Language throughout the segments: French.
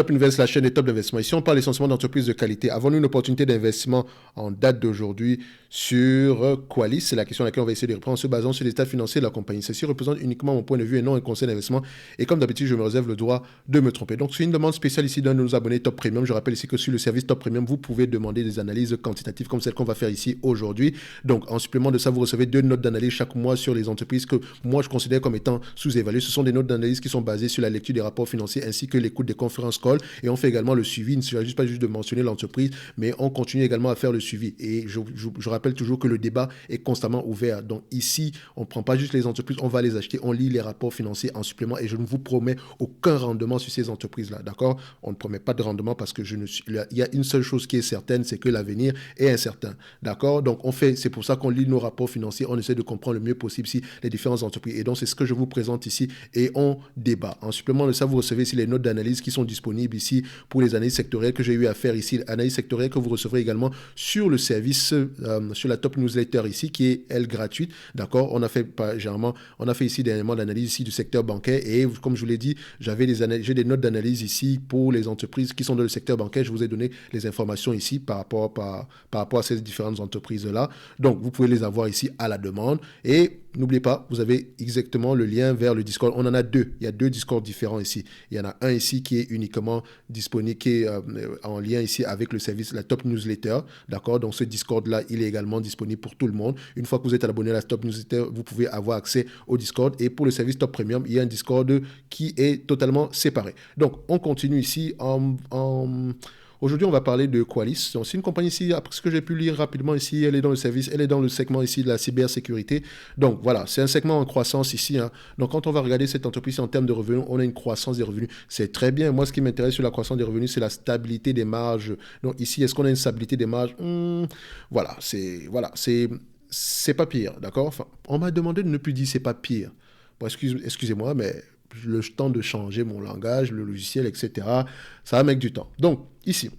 Top Invest, la chaîne des top d'investissement. Ici, on parle essentiellement d'entreprises de qualité. Avons-nous une opportunité d'investissement en date d'aujourd'hui sur Qualis? C'est la question à laquelle on va essayer de répondre en se basant sur l'état financier de la compagnie. Ceci représente uniquement mon point de vue et non un conseil d'investissement. Et comme d'habitude, je me réserve le droit de me tromper. Donc, c'est une demande spéciale ici d'un de nos abonnés Top Premium. Je rappelle ici que sur le service Top Premium, vous pouvez demander des analyses quantitatives comme celle qu'on va faire ici aujourd'hui. Donc, en supplément de ça, vous recevez 2 notes d'analyse chaque mois sur les entreprises que moi, je considère comme étant sous-évaluées. Ce sont des notes d'analyse qui sont basées sur la lecture des rapports financiers ainsi que l'écoute des conférences call. Et on fait également le suivi. Il ne s'agit pas juste de mentionner l'entreprise, mais on continue également à faire le suivi. Et je rappelle toujours que le débat est constamment ouvert. Donc ici, on ne prend pas juste les entreprises, on va les acheter, on lit les rapports financiers en supplément et je ne vous promets aucun rendement sur ces entreprises-là. D'accord? On ne promet pas de rendement parce que il y a une seule chose qui est certaine, c'est que l'avenir est incertain. D'accord? Donc c'est pour ça qu'on lit nos rapports financiers, on essaie de comprendre le mieux possible si les différentes entreprises. Et donc c'est ce que je vous présente ici et on débat. En supplément de ça, vous recevez ici les notes d'analyse qui sont disponibles ici pour les analyses sectorielles que j'ai eu à faire ici, analyse sectorielle que vous recevrez également sur le service, sur la top newsletter ici, qui est, elle, gratuite. D'accord? On a fait ici dernièrement l'analyse ici du secteur bancaire et comme je vous l'ai dit, j'ai des notes d'analyse ici pour les entreprises qui sont dans le secteur bancaire. Je vous ai donné les informations ici par rapport à ces différentes entreprises-là. Donc, vous pouvez les avoir ici à la demande et n'oubliez pas, vous avez exactement le lien vers le Discord. On en a deux. Il y a 2 Discords différents ici. Il y en a un ici qui est uniquement disponible, qui est en lien ici avec le service, la Top Newsletter. D'accord? Donc, ce Discord-là, il est également disponible pour tout le monde. Une fois que vous êtes abonné à la Top Newsletter, vous pouvez avoir accès au Discord. Et pour le service Top Premium, il y a un Discord qui est totalement séparé. Donc, on continue ici Aujourd'hui, on va parler de Qualis. Donc, c'est une compagnie ici, après ce que j'ai pu lire rapidement ici, elle est dans le service, elle est dans le segment ici de la cybersécurité. Donc, voilà, c'est un segment en croissance ici. Donc, quand on va regarder cette entreprise en termes de revenus, on a une croissance des revenus. C'est très bien. Moi, ce qui m'intéresse sur la croissance des revenus, c'est la stabilité des marges. Donc, ici, est-ce qu'on a une stabilité des marges? C'est pas pire, d'accord? Enfin, on m'a demandé de ne plus dire c'est pas pire. Bon, excusez-moi, mais le temps de changer mon langage, le logiciel, etc., ça va mettre du temps. Donc, ici,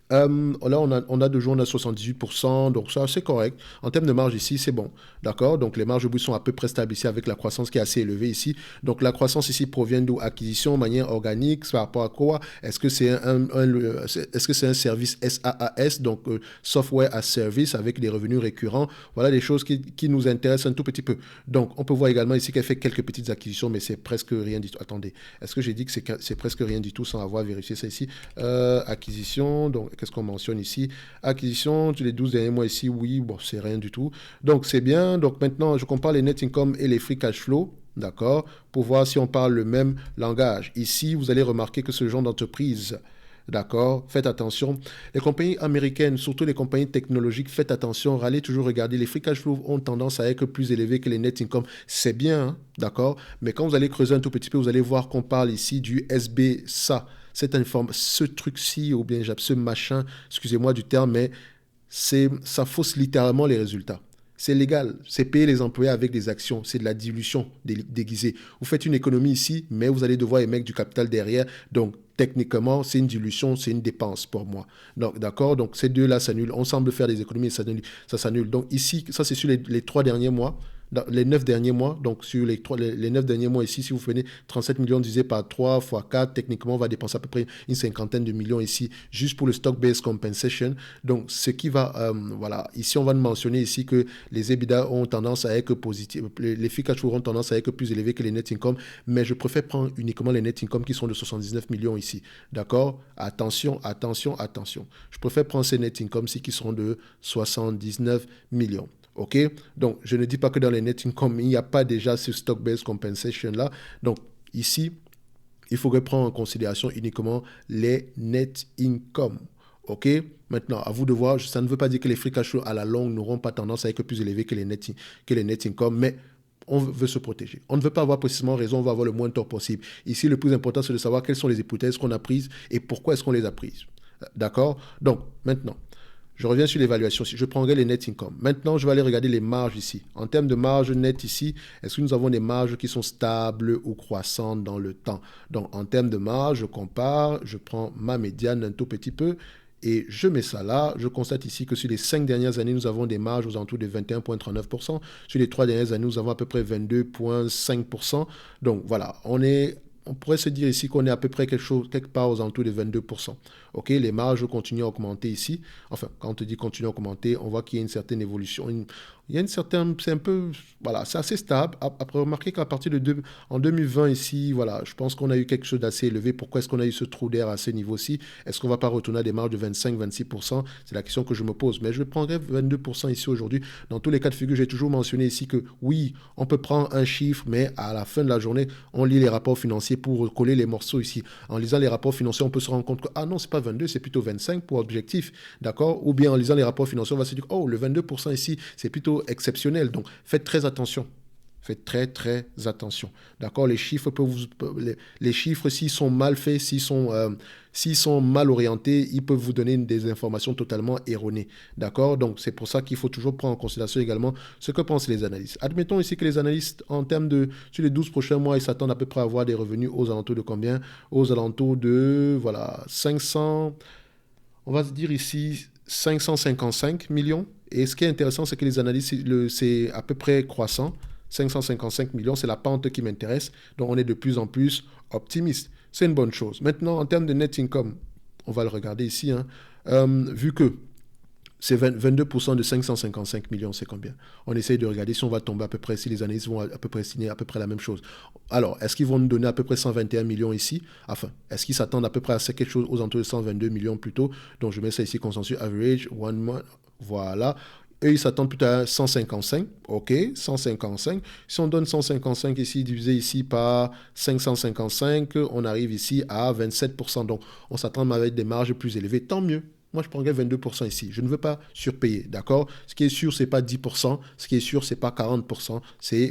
là, on a 78%, donc ça, c'est correct. En termes de marge ici, c'est bon. D'accord? Donc, les marges brutes sont à peu près stables ici avec la croissance qui est assez élevée ici. Donc, la croissance ici provient d'acquisition de manière organique par rapport à quoi? Est-ce que c'est un service SaaS, donc Software as Service avec des revenus récurrents? Voilà des choses qui nous intéressent un tout petit peu. Donc, on peut voir également ici qu'elle fait quelques petites acquisitions, mais c'est presque rien du tout. Attendez, est-ce que j'ai dit que c'est presque rien du tout sans avoir vérifié ça ici? Acquisition, donc qu'est-ce qu'on mentionne ici? Acquisition, les 12 derniers mois ici, oui, bon, c'est rien du tout. Donc, c'est bien. Donc, maintenant, je compare les net income et les free cash flow. D'accord? Pour voir si on parle le même langage. Ici, vous allez remarquer que ce genre d'entreprise, d'accord? Faites attention. Les compagnies américaines, surtout les compagnies technologiques, faites attention. Allez toujours regarder. Les free cash flow ont tendance à être plus élevés que les net income. C'est bien, hein? D'accord? Mais quand vous allez creuser un tout petit peu, vous allez voir qu'on parle ici du SBSA. Ce truc-ci, ou bien ce machin, excusez-moi du terme, mais ça fausse littéralement les résultats. C'est légal, c'est payer les employés avec des actions, c'est de la dilution déguisée. Vous faites une économie ici, mais vous allez devoir émettre du capital derrière, donc techniquement, c'est une dilution, c'est une dépense pour moi. Donc, d'accord, donc ces deux-là s'annulent. On semble faire des économies et ça s'annule. Donc ici, ça c'est sur les 3 derniers mois. Dans les 9 derniers mois, donc sur les 9 derniers mois ici, si vous prenez 37 millions divisé par 3 fois 4, techniquement, on va dépenser à peu près une cinquantaine de millions ici, juste pour le stock-based compensation. Donc, ce qui va, voilà, ici, on va mentionner ici que les EBITDA ont tendance à être positifs, les free cash flow ont tendance à être plus élevés que les net income, mais je préfère prendre uniquement les net income qui sont de 79 millions ici. D'accord? Attention, attention, attention. Je préfère prendre ces net income-ci qui sont de 79 millions. OK? Donc, je ne dis pas que dans les net income, il n'y a pas déjà ce stock-based compensation-là. Donc, ici, il faudrait prendre en considération uniquement les net income. OK? Maintenant, à vous de voir. Ça ne veut pas dire que les free cash flow à la longue n'auront pas tendance à être plus élevés que les net income, mais on veut se protéger. On ne veut pas avoir précisément raison, on va avoir le moins de tort possible. Ici, le plus important, c'est de savoir quelles sont les hypothèses qu'on a prises et pourquoi est-ce qu'on les a prises. D'accord? Donc, maintenant, je reviens sur l'évaluation. Si je prendrai les net income. Maintenant, je vais aller regarder les marges ici. En termes de marge nette ici, est-ce que nous avons des marges qui sont stables ou croissantes dans le temps? Donc, en termes de marge, je compare, je prends ma médiane un tout petit peu et je mets ça là. Je constate ici que sur les 5 dernières années, nous avons des marges aux alentours de 21,39%. Sur les 3 dernières années, nous avons à peu près 22,5%. Donc, voilà, on est on pourrait se dire ici qu'on est à peu près quelque part aux alentours de 22%. Ok, les marges continuent à augmenter ici. Enfin, quand on te dit continuer à augmenter, on voit qu'il y a une certaine évolution. Il y a une certaine, c'est un peu, voilà, c'est assez stable. Après, remarquez qu'à partir en 2020 ici, voilà, je pense qu'on a eu quelque chose d'assez élevé. Pourquoi est-ce qu'on a eu ce trou d'air à ce niveau-ci? Est-ce qu'on ne va pas retourner à des marges de 25-26%? C'est la question que je me pose. Mais je prendrais 22% ici aujourd'hui. Dans tous les cas de figure, j'ai toujours mentionné ici que oui, on peut prendre un chiffre, mais à la fin de la journée, on lit les rapports financiers pour recoller les morceaux ici. En lisant les rapports financiers, on peut se rendre compte que, ah non, c'est pas 22, c'est plutôt 25 pour objectif, d'accord? Ou bien en lisant les rapports financiers, on va se dire, oh, le 22% ici, c'est plutôt exceptionnel. Donc, faites très attention. Faites très, très attention. D'accord? Les chiffres les chiffres, s'ils sont mal faits, s'ils sont mal orientés, ils peuvent vous donner des informations totalement erronées. D'accord? Donc, c'est pour ça qu'il faut toujours prendre en considération également ce que pensent les analystes. Admettons ici que les analystes, sur les 12 prochains mois, ils s'attendent à peu près à avoir des revenus aux alentours de combien? Aux alentours de, voilà, 500, on va se dire ici 555 millions. Et ce qui est intéressant, c'est que les analystes, c'est à peu près croissant. 555 millions, c'est la pente qui m'intéresse. Donc, on est de plus en plus optimiste. C'est une bonne chose. Maintenant, en termes de net income, on va le regarder ici. Hein. Vu que c'est 22% de 555 millions, c'est combien? On essaye de regarder si on va tomber à peu près, si les analystes vont à peu près signer à peu près la même chose. Alors, est-ce qu'ils vont nous donner à peu près 121 millions ici? Enfin, est-ce qu'ils s'attendent à peu près à quelque chose aux alentours de 122 millions plutôt? Donc, je mets ça ici, consensus average, one month, voilà. Eux, ils s'attendent plutôt à 155. OK, 155. Si on donne 155 ici, divisé ici par 555, on arrive ici à 27%. Donc, on s'attend avec des marges plus élevées. Tant mieux. Moi, je prendrais 22% ici. Je ne veux pas surpayer, d'accord? Ce qui est sûr, ce n'est pas 10%. Ce qui est sûr, ce n'est pas 40%.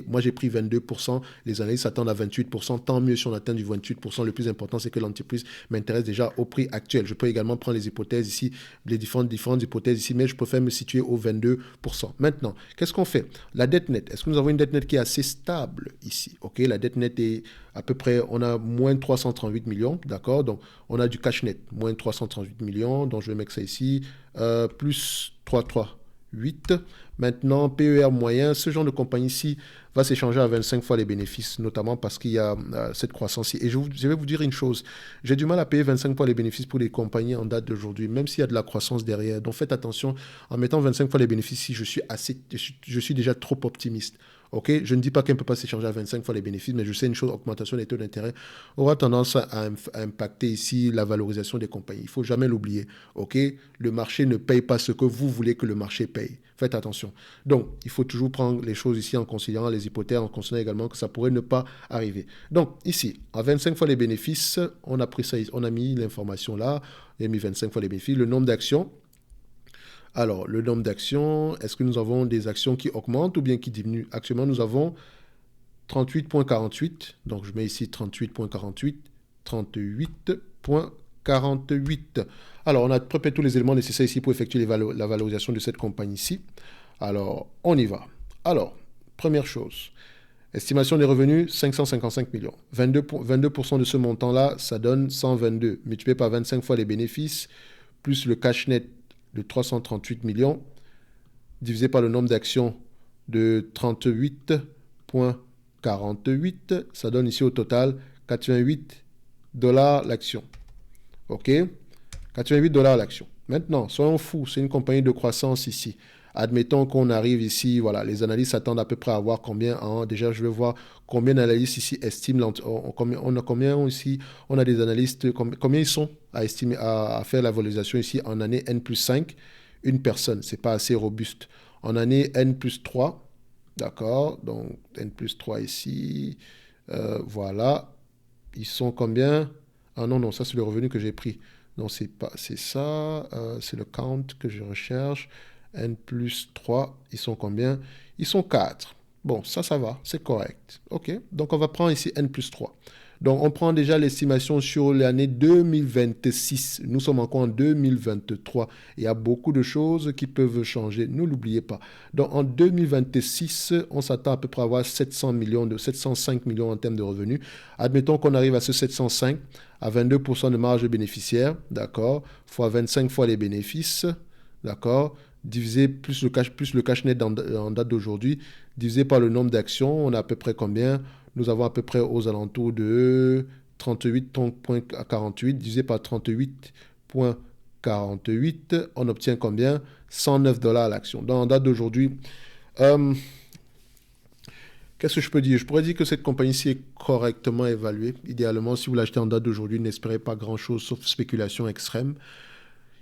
Moi, j'ai pris 22%. Les analystes s'attendent à 28%. Tant mieux si on atteint du 28%. Le plus important, c'est que l'entreprise m'intéresse déjà au prix actuel. Je peux également prendre les hypothèses ici, les différentes hypothèses ici, mais je préfère me situer au 22%. Maintenant, qu'est-ce qu'on fait? La dette nette. Est-ce que nous avons une dette nette qui est assez stable ici? OK, la dette nette est à peu près, on a moins 338 millions, d'accord? Donc, on a du cash net, moins 338 millions, donc je vais mettre ça ici, plus 338. Maintenant, PER moyen, ce genre de compagnie ici va s'échanger à 25 fois les bénéfices, notamment parce qu'il y a cette croissance-ci. Et je vais vous dire une chose, j'ai du mal à payer 25 fois les bénéfices pour les compagnies en date d'aujourd'hui, même s'il y a de la croissance derrière. Donc faites attention, en mettant 25 fois les bénéfices ici, je suis déjà trop optimiste. Okay? Je ne dis pas qu'elle ne peut pas s'échanger à 25 fois les bénéfices, mais je sais une chose, l'augmentation des taux d'intérêt aura tendance à impacter ici la valorisation des compagnies. Il ne faut jamais l'oublier. Okay? Le marché ne paye pas ce que vous voulez que le marché paye. Faites attention. Donc, il faut toujours prendre les choses ici en considérant les hypothèses, en considérant également que ça pourrait ne pas arriver. Donc, ici, à 25 fois les bénéfices, on a pris ça, on a mis l'information là, on a mis 25 fois les bénéfices, le nombre d'actions. Alors, le nombre d'actions, est-ce que nous avons des actions qui augmentent ou bien qui diminuent? Actuellement, nous avons 38,48. Donc, je mets ici 38,48, 38,48. Alors, on a préparé tous les éléments nécessaires ici pour effectuer la valorisation de cette compagnie-ci. Alors, on y va. Alors, première chose, estimation des revenus, 555 millions. 22% de ce montant-là, ça donne 122. Multiplié par 25 fois les bénéfices, plus le cash net de 338 millions, divisé par le nombre d'actions de 38,48, ça donne ici au total 88 $ l'action. OK? 88 $ l'action. Maintenant, soyons fous, c'est une compagnie de croissance ici. Admettons qu'on arrive ici, voilà, les analystes s'attendent à peu près à voir combien, déjà je vais voir combien d'analystes ici estiment, on a combien ici, on a des analystes, combien ils sont à estimer, à faire la valorisation ici en année N+5, une personne, c'est pas assez robuste. En année N+3, d'accord, donc N+3 ici, voilà, ils sont combien? Ah non, ça c'est le revenu que j'ai pris. Non, c'est ça, c'est le count que je recherche. N+3, ils sont combien? Ils sont 4. Bon, ça va, c'est correct. OK, donc on va prendre ici N+3. Donc on prend déjà l'estimation sur l'année 2026. Nous sommes encore en 2023. Il y a beaucoup de choses qui peuvent changer, ne l'oubliez pas. Donc en 2026, on s'attend à peu près à avoir 705 millions en termes de revenus. Admettons qu'on arrive à ce 705 à 22% de marge bénéficiaire, d'accord, fois 25 fois les bénéfices, d'accord, divisé plus le cash net en date d'aujourd'hui, divisé par le nombre d'actions, on a à peu près combien? Nous avons à peu près aux alentours de 38.48 divisé par 38.48, on obtient combien? 109 dollars l'action. Dans la date d'aujourd'hui, qu'est-ce que je peux dire? Je pourrais dire que cette compagnie-ci est correctement évaluée. Idéalement, si vous l'achetez en date d'aujourd'hui, n'espérez pas grand-chose sauf spéculation extrême.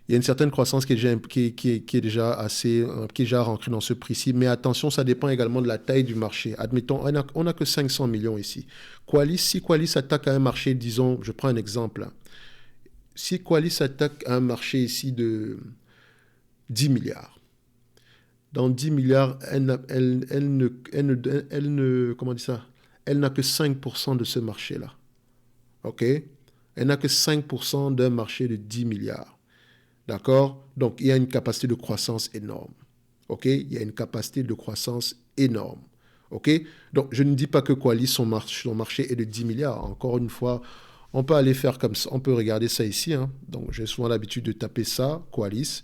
Il y a une certaine croissance qui est déjà assez, qui est déjà rentrée dans ce prix-ci. Mais attention, ça dépend également de la taille du marché. Admettons, on n'a que 500 millions ici. Qualys, si Qualys attaque à un marché, disons, je prends un exemple. Si Qualys attaque à un marché ici de 10 milliards, dans 10 milliards, elle n'a que 5% de ce marché-là. OK? Elle n'a que 5% d'un marché de 10 milliards. D'accord? Donc, il y a une capacité de croissance énorme. OK? Il y a une capacité de croissance énorme. OK? Donc, je ne dis pas que Qualys, son marché est de 10 milliards. Encore une fois, on peut aller faire comme ça. On peut regarder ça ici. Hein. Donc, j'ai souvent l'habitude de taper ça, Qualys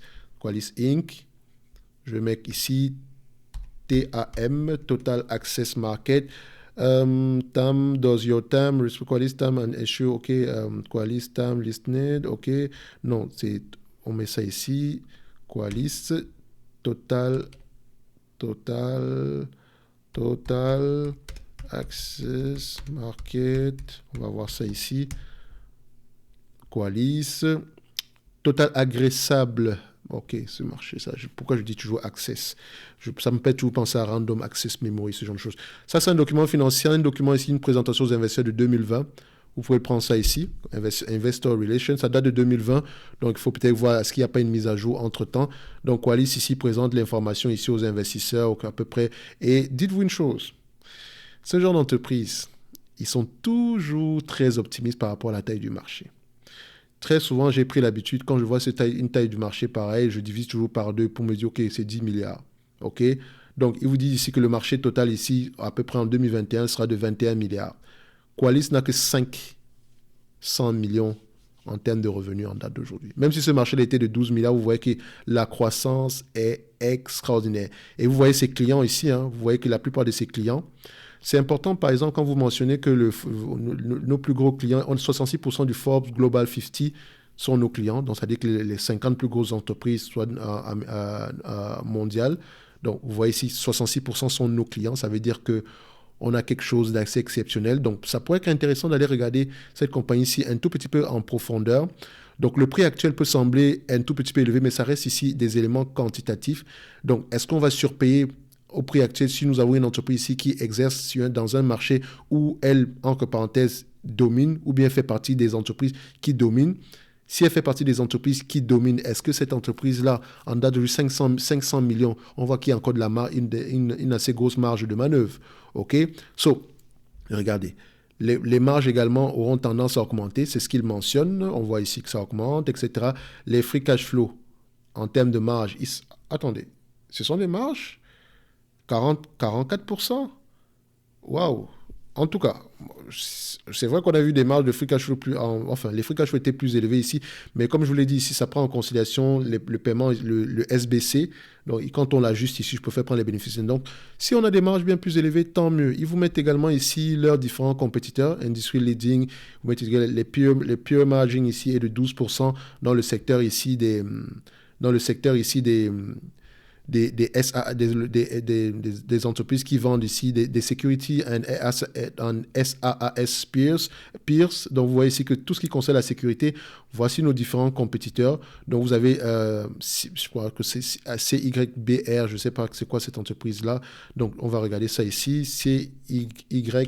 Inc. Je vais mettre ici TAM, Total Access Market. TAM, does your TAM, Qualys TAM and issue, OK. Qualys TAM listed, OK. Non, on met ça ici. Qualys, Total Access Market. On va voir ça ici. Qualys, Total Agressable. OK, ce marché, ça. Pourquoi je dis toujours Access? Ça me fait toujours penser à Random Access Memory, ce genre de choses. Ça, c'est un document financier, un document ici, une présentation aux investisseurs de 2020. Vous pouvez prendre ça ici, Investor Relations, ça date de 2020, donc il faut peut-être voir est-ce qu'il n'y a pas une mise à jour entre-temps. Donc Qualys ici présente l'information ici aux investisseurs à peu près. Et dites-vous une chose, ce genre d'entreprise, ils sont toujours très optimistes par rapport à la taille du marché. Très souvent, j'ai pris l'habitude, quand je vois une taille du marché pareil, je divise toujours par 2 pour me dire, OK, c'est 10 milliards. OK? Donc, il vous dit ici que le marché total ici, à peu près en 2021, sera de 21 milliards. Qualys n'a que 500 millions en termes de revenus en date d'aujourd'hui. Même si ce marché était de 12 milliards, vous voyez que la croissance est extraordinaire. Et vous voyez ces clients ici, hein, vous voyez que la plupart de ces clients, c'est important, par exemple, quand vous mentionnez que nos plus gros clients, 66% du Forbes Global 50 sont nos clients. Donc, ça veut dire que les 50 plus grosses entreprises soit mondiales. Donc, vous voyez ici, 66% sont nos clients. Ça veut dire qu'on a quelque chose d'assez exceptionnel. Donc, ça pourrait être intéressant d'aller regarder cette compagnie-ci un tout petit peu en profondeur. Donc, le prix actuel peut sembler un tout petit peu élevé, mais ça reste ici des éléments quantitatifs. Donc, est-ce qu'on va surpayer au prix actuel si nous avons une entreprise ici qui exerce dans un marché où elle, entre parenthèses, domine ou bien fait partie des entreprises qui dominent? Si elle fait partie des entreprises qui dominent, est-ce que cette entreprise-là, en date de 500 millions, on voit qu'il y a encore de une assez grosse marge de manœuvre? OK? So, regardez. Les marges également auront tendance à augmenter. C'est ce qu'il mentionne. On voit ici que ça augmente, etc. Les free cash flow, en termes de marge, attendez, ce sont des marges 44%? Waouh! En tout cas, c'est vrai qu'on a vu des marges de free cash flow les free cash flow étaient plus élevés ici, mais comme je vous l'ai dit ici, ça prend en considération le paiement, le SBC. Donc, quand on l'ajuste ici, je préfère prendre les bénéfices. Donc, si on a des marges bien plus élevées, tant mieux. Ils vous mettent également ici leurs différents compétiteurs, Industry Leading, vous mettez les pure margin ici est de 12% dans le secteur ici des entreprises qui vendent ici des security and SaaS peers. Donc, vous voyez ici que tout ce qui concerne la sécurité, voici nos différents compétiteurs. Donc, vous avez, je crois que c'est CYBR, je ne sais pas c'est quoi cette entreprise-là. Donc, on va regarder ça ici. CYBR.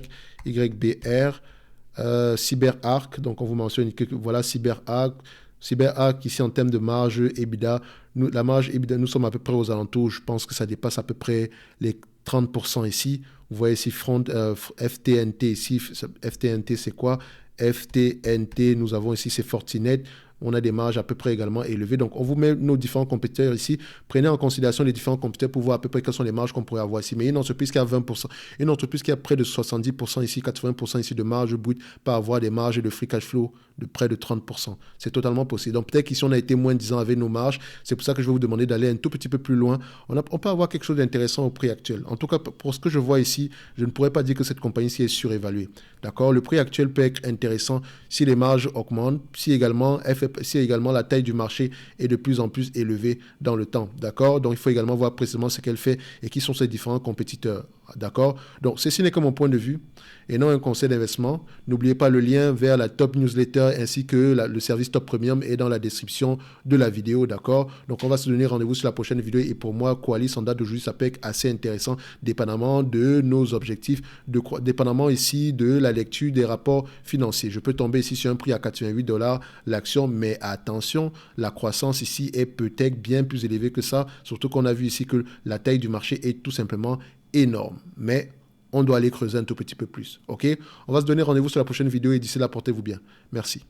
CyberArk. Donc, on vous mentionne que voilà CyberArk. CyberArk, ici, en termes de marge EBITDA, la marge EBITDA, nous sommes à peu près aux alentours, je pense que ça dépasse à peu près les 30% ici. Vous voyez ici, FTNT, ici, FTNT, c'est quoi? FTNT, nous avons ici, c'est Fortinet. on a des marges à peu près également élevées. Donc, on vous met nos différents compétiteurs ici. Prenez en considération les différents compétiteurs pour voir à peu près quelles sont les marges qu'on pourrait avoir ici. Mais une entreprise qui a 20%, une entreprise qui a près de 70% ici, 80% ici de marge brute, peut avoir des marges de free cash flow de près de 30%. C'est totalement possible. Donc, peut-être qu'ici, on a été moins de 10 ans avec nos marges. C'est pour ça que je vais vous demander d'aller un tout petit peu plus loin. On peut avoir quelque chose d'intéressant au prix actuel. En tout cas, pour ce que je vois ici, je ne pourrais pas dire que cette compagnie-ci est surévaluée. D'accord? Le prix actuel peut être intéressant si les marges augmentent, si également la taille du marché est de plus en plus élevée dans le temps. D'accord? Donc, il faut également voir précisément ce qu'elle fait et qui sont ses différents compétiteurs. D'accord? Donc, ceci n'est que mon point de vue et non un conseil d'investissement. N'oubliez pas le lien vers la top newsletter ainsi que le service top premium est dans la description de la vidéo. D'accord? Donc, on va se donner rendez-vous sur la prochaine vidéo. Et pour moi, Qualys, en date d'aujourd'hui, ça peut être assez intéressant, dépendamment de nos objectifs, dépendamment ici de la lecture des rapports financiers. Je peux tomber ici sur un prix à 88 $ l'action, mais attention, la croissance ici est peut-être bien plus élevée que ça, surtout qu'on a vu ici que la taille du marché est tout simplement énorme. Mais on doit aller creuser un tout petit peu plus. OK? On va se donner rendez-vous sur la prochaine vidéo et d'ici là, portez-vous bien. Merci.